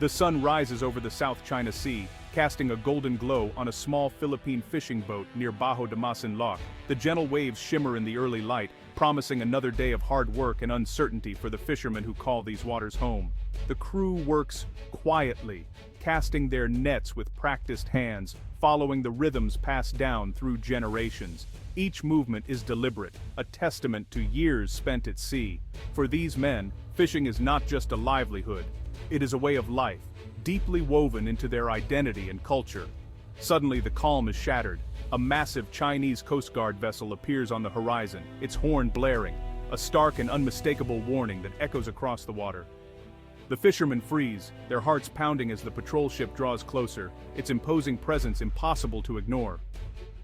The sun rises over the South China Sea, casting a golden glow on a small Philippine fishing boat near Bajo de Masinloc. The gentle waves shimmer in the early light, promising another day of hard work and uncertainty for the fishermen who call these waters home. The crew works quietly, casting their nets with practiced hands, following the rhythms passed down through generations. Each movement is deliberate, a testament to years spent at sea. For these men, fishing is not just a livelihood. It is a way of life, deeply woven into their identity and culture. Suddenly the calm is shattered. A massive Chinese Coast Guard vessel appears on the horizon, its horn blaring, a stark and unmistakable warning that echoes across the water. The fishermen freeze, their hearts pounding as the patrol ship draws closer, its imposing presence impossible to ignore.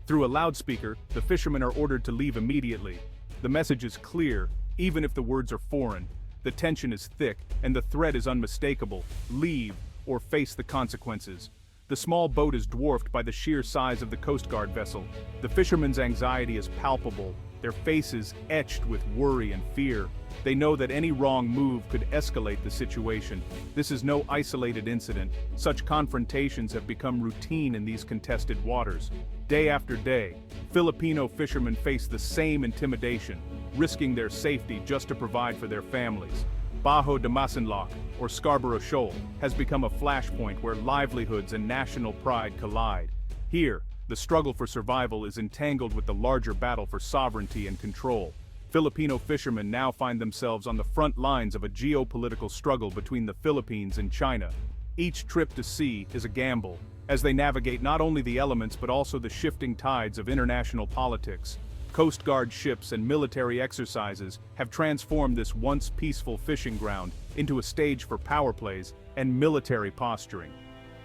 Through a loudspeaker, the fishermen are ordered to leave immediately. The message is clear, even if the words are foreign. The tension is thick, and the threat is unmistakable: leave, or face the consequences. The small boat is dwarfed by the sheer size of the Coast Guard vessel. The fishermen's anxiety is palpable, their faces etched with worry and fear. They know that any wrong move could escalate the situation. This is no isolated incident. Such confrontations have become routine in these contested waters. Day after day, Filipino fishermen face the same intimidation, risking their safety just to provide for their families. Bajo de Masinloc, or Scarborough Shoal, has become a flashpoint where livelihoods and national pride collide. Here, the struggle for survival is entangled with the larger battle for sovereignty and control. Filipino fishermen now find themselves on the front lines of a geopolitical struggle between the Philippines and China. Each trip to sea is a gamble, as they navigate not only the elements but also the shifting tides of international politics. Coast Guard ships and military exercises have transformed this once peaceful fishing ground into a stage for power plays and military posturing.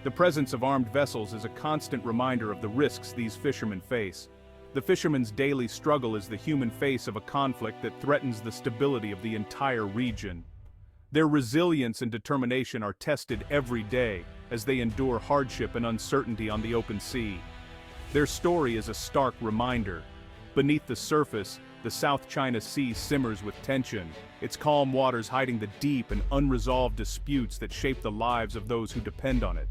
The presence of armed vessels is a constant reminder of the risks these fishermen face. The fishermen's daily struggle is the human face of a conflict that threatens the stability of the entire region. Their resilience and determination are tested every day as they endure hardship and uncertainty on the open sea. Their story is a stark reminder. Beneath the surface, the South China Sea simmers with tension, its calm waters hiding the deep and unresolved disputes that shape the lives of those who depend on it.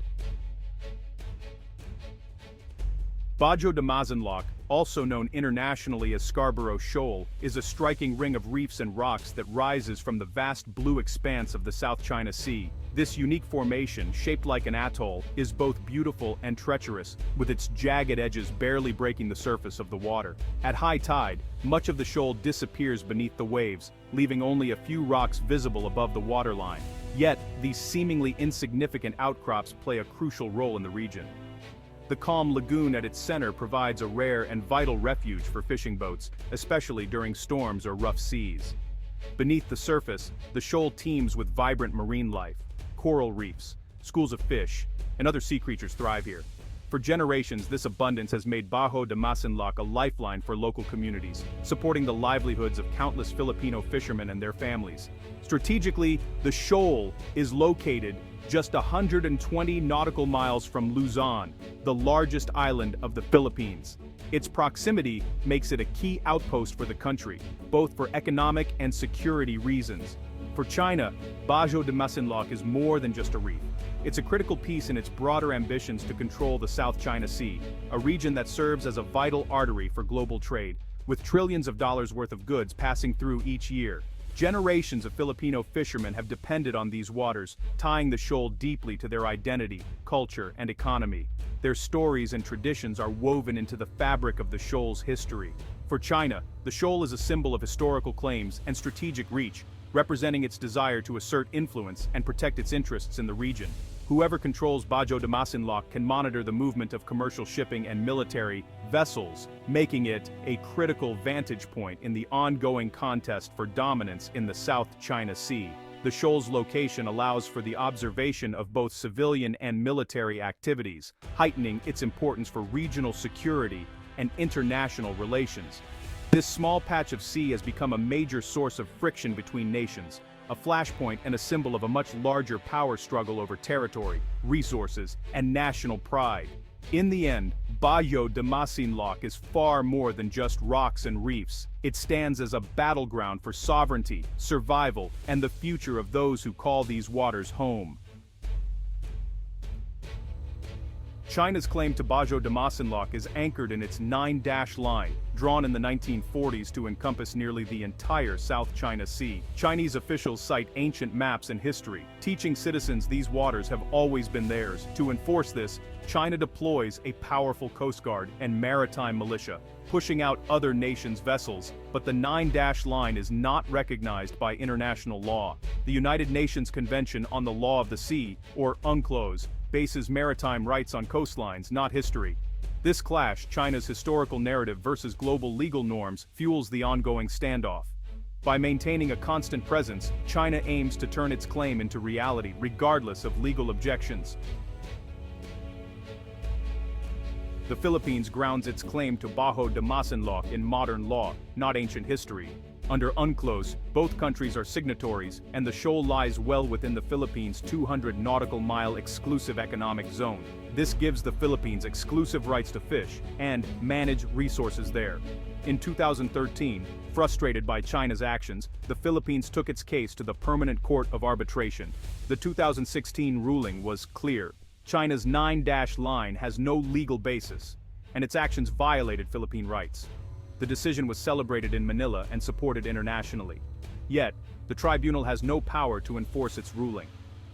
Bajo de Masinloc, also known internationally as Scarborough Shoal, is a striking ring of reefs and rocks that rises from the vast blue expanse of the South China Sea. This unique formation, shaped like an atoll, is both beautiful and treacherous, with its jagged edges barely breaking the surface of the water. At high tide, much of the shoal disappears beneath the waves, leaving only a few rocks visible above the waterline. Yet, these seemingly insignificant outcrops play a crucial role in the region. The calm lagoon at its center provides a rare and vital refuge for fishing boats, especially during storms or rough seas. Beneath the surface, the shoal teems with vibrant marine life. Coral reefs, schools of fish, and other sea creatures thrive here. For generations, this abundance has made Bajo de Masinloc a lifeline for local communities, supporting the livelihoods of countless Filipino fishermen and their families. Strategically, the shoal is located just 120 nautical miles from Luzon, the largest island of the Philippines. Its proximity makes it a key outpost for the country, both for economic and security reasons. For China, Bajo de Masinloc is more than just a reef. It's a critical piece in its broader ambitions to control the South China Sea, a region that serves as a vital artery for global trade, with trillions of dollars worth of goods passing through each year. Generations of Filipino fishermen have depended on these waters, tying the shoal deeply to their identity, culture, and economy. Their stories and traditions are woven into the fabric of the shoal's history. For China, the shoal is a symbol of historical claims and strategic reach, representing its desire to assert influence and protect its interests in the region. Whoever controls Bajo de Masinloc can monitor the movement of commercial shipping and military vessels, making it a critical vantage point in the ongoing contest for dominance in the South China Sea. The shoal's location allows for the observation of both civilian and military activities, heightening its importance for regional security and international relations. This small patch of sea has become a major source of friction between nations, a flashpoint and a symbol of a much larger power struggle over territory, resources, and national pride. In the end, Bajo de Masinloc is far more than just rocks and reefs. It stands as a battleground for sovereignty, survival, and the future of those who call these waters home. China's claim to Bajo de Masinloc is anchored in its 9-dash line, drawn in the 1940s to encompass nearly the entire South China Sea. Chinese officials cite ancient maps and history, teaching citizens these waters have always been theirs. To enforce this, China deploys a powerful coast guard and maritime militia, pushing out other nations' vessels, but the 9-dash line is not recognized by international law. The United Nations Convention on the Law of the Sea, or UNCLOS, bases maritime rights on coastlines, not history. This clash, China's historical narrative versus global legal norms, fuels the ongoing standoff. By maintaining a constant presence, China aims to turn its claim into reality, regardless of legal objections. The Philippines grounds its claim to Bajo de Masinloc in modern law, not ancient history. Under UNCLOS, both countries are signatories, and the shoal lies well within the Philippines' 200 nautical mile exclusive economic zone. This gives the Philippines exclusive rights to fish and manage resources there. In 2013, frustrated by China's actions, the Philippines took its case to the Permanent Court of Arbitration. The 2016 ruling was clear. China's 9-dash line has no legal basis, and its actions violated Philippine rights. The decision was celebrated in Manila and supported internationally. Yet, the tribunal has no power to enforce its ruling.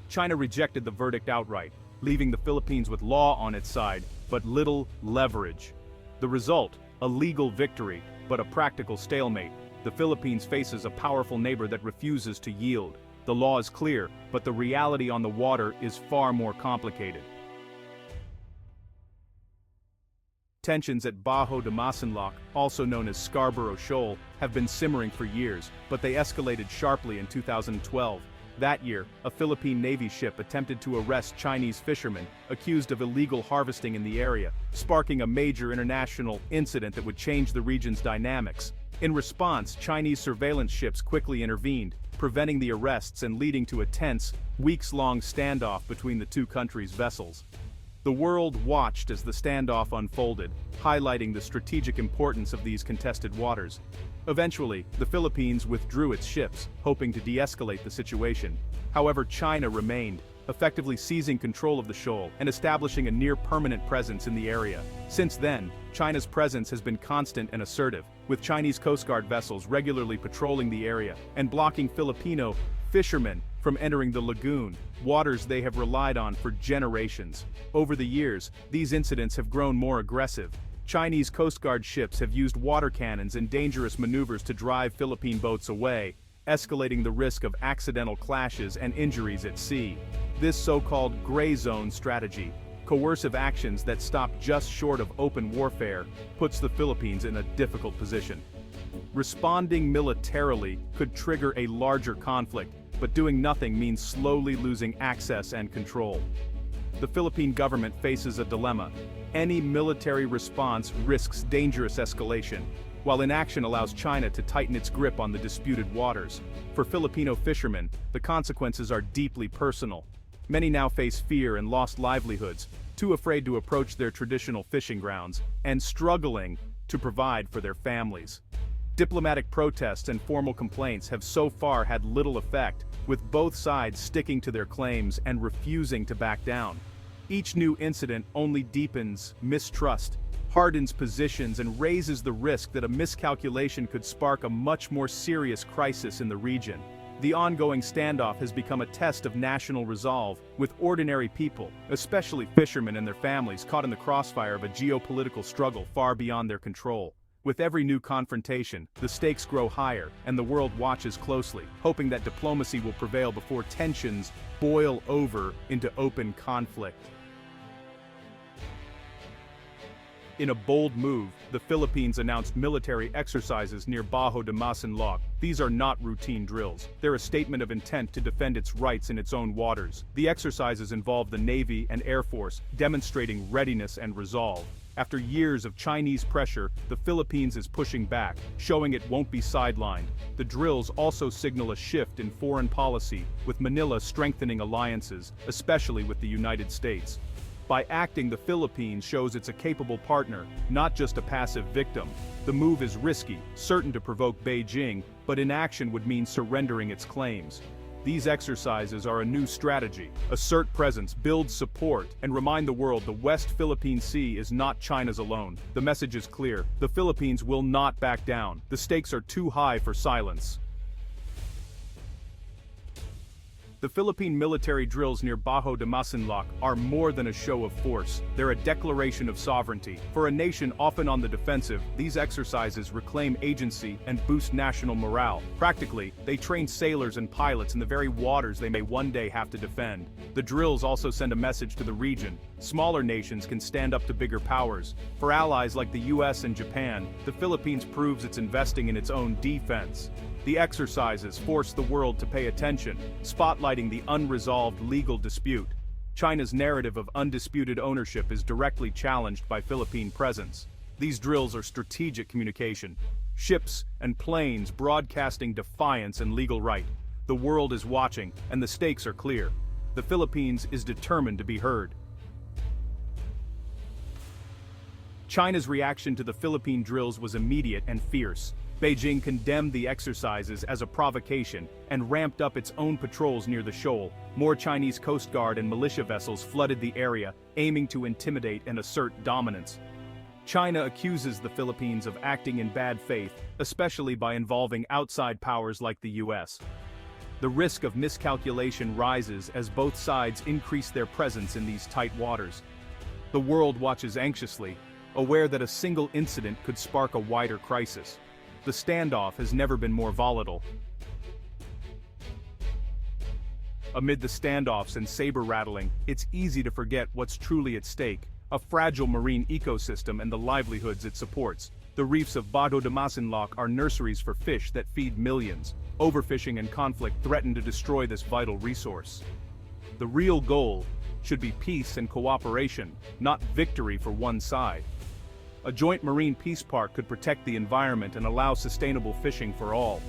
China rejected the verdict outright, leaving the Philippines with law on its side, but little leverage. The result, a legal victory, but a practical stalemate. The Philippines faces a powerful neighbor that refuses to yield. The law is clear, but the reality on the water is far more complicated. Tensions at Bajo de Masinloc, also known as Scarborough Shoal, have been simmering for years, but they escalated sharply in 2012. That year, a Philippine Navy ship attempted to arrest Chinese fishermen accused of illegal harvesting in the area, sparking a major international incident that would change the region's dynamics. In response, Chinese surveillance ships quickly intervened, preventing the arrests and leading to a tense, weeks-long standoff between the two countries' vessels. The world watched as the standoff unfolded, highlighting the strategic importance of these contested waters. Eventually, the Philippines withdrew its ships, hoping to de-escalate the situation. However, China remained, effectively seizing control of the shoal and establishing a near-permanent presence in the area. Since then, China's presence has been constant and assertive, with Chinese Coast Guard vessels regularly patrolling the area and blocking Filipino fishermen from entering the lagoon, waters they have relied on for generations. Over the years, these incidents have grown more aggressive. Chinese Coast Guard ships have used water cannons and dangerous maneuvers to drive Philippine boats away, escalating the risk of accidental clashes and injuries at sea. This so-called gray zone strategy, coercive actions that stop just short of open warfare, puts the Philippines in a difficult position. Responding militarily could trigger a larger conflict, but doing nothing means slowly losing access and control. The Philippine government faces a dilemma. Any military response risks dangerous escalation, while inaction allows China to tighten its grip on the disputed waters. For Filipino fishermen, the consequences are deeply personal. Many now face fear and lost livelihoods, too afraid to approach their traditional fishing grounds, and struggling to provide for their families. Diplomatic protests and formal complaints have so far had little effect, with both sides sticking to their claims and refusing to back down. Each new incident only deepens mistrust, hardens positions, and raises the risk that a miscalculation could spark a much more serious crisis in the region. The ongoing standoff has become a test of national resolve, with ordinary people, especially fishermen and their families, caught in the crossfire of a geopolitical struggle far beyond their control. With every new confrontation, the stakes grow higher, and the world watches closely, hoping that diplomacy will prevail before tensions boil over into open conflict. In a bold move, the Philippines announced military exercises near Bajo de Masinloc. These are not routine drills. They're a statement of intent to defend its rights in its own waters. The exercises involve the Navy and Air Force, demonstrating readiness and resolve. After years of Chinese pressure, the Philippines is pushing back, showing it won't be sidelined. The drills also signal a shift in foreign policy, with Manila strengthening alliances, especially with the United States. By acting, the Philippines shows it's a capable partner, not just a passive victim. The move is risky, certain to provoke Beijing, but inaction would mean surrendering its claims. These exercises are a new strategy. Assert presence, build support, and remind the world the West Philippine Sea is not China's alone. The message is clear. The Philippines will not back down. The stakes are too high for silence. The Philippine military drills near Bajo de Masinloc are more than a show of force. They're a declaration of sovereignty. For a nation often on the defensive, these exercises reclaim agency and boost national morale. Practically, they train sailors and pilots in the very waters they may one day have to defend. The drills also send a message to the region. Smaller nations can stand up to bigger powers. For allies like the US and Japan, the Philippines proves it's investing in its own defense. The exercises force the world to pay attention, spotlighting the unresolved legal dispute. China's narrative of undisputed ownership is directly challenged by Philippine presence. These drills are strategic communication. Ships and planes broadcasting defiance and legal right. The world is watching, and the stakes are clear. The Philippines is determined to be heard. China's reaction to the Philippine drills was immediate and fierce. Beijing condemned the exercises as a provocation and ramped up its own patrols near the shoal. More Chinese Coast Guard and militia vessels flooded the area, aiming to intimidate and assert dominance. China accuses the Philippines of acting in bad faith, especially by involving outside powers like the US. The risk of miscalculation rises as both sides increase their presence in these tight waters. The world watches anxiously, aware that a single incident could spark a wider crisis. The standoff has never been more volatile. Amid the standoffs and saber rattling, it's easy to forget what's truly at stake: a fragile marine ecosystem and the livelihoods it supports. The reefs of Bajo de Masinloc are nurseries for fish that feed millions. Overfishing and conflict threaten to destroy this vital resource. The real goal should be peace and cooperation, not victory for one side. A joint marine peace park could protect the environment and allow sustainable fishing for all.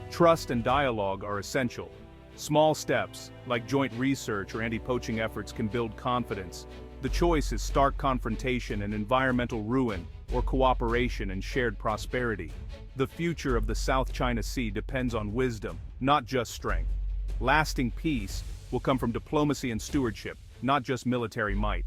Trust and dialogue are essential. Small steps, like joint research or anti-poaching efforts, can build confidence. The choice is stark confrontation and environmental ruin, or cooperation and shared prosperity. The future of the South China Sea depends on wisdom, not just strength. Lasting peace will come from diplomacy and stewardship, not just military might.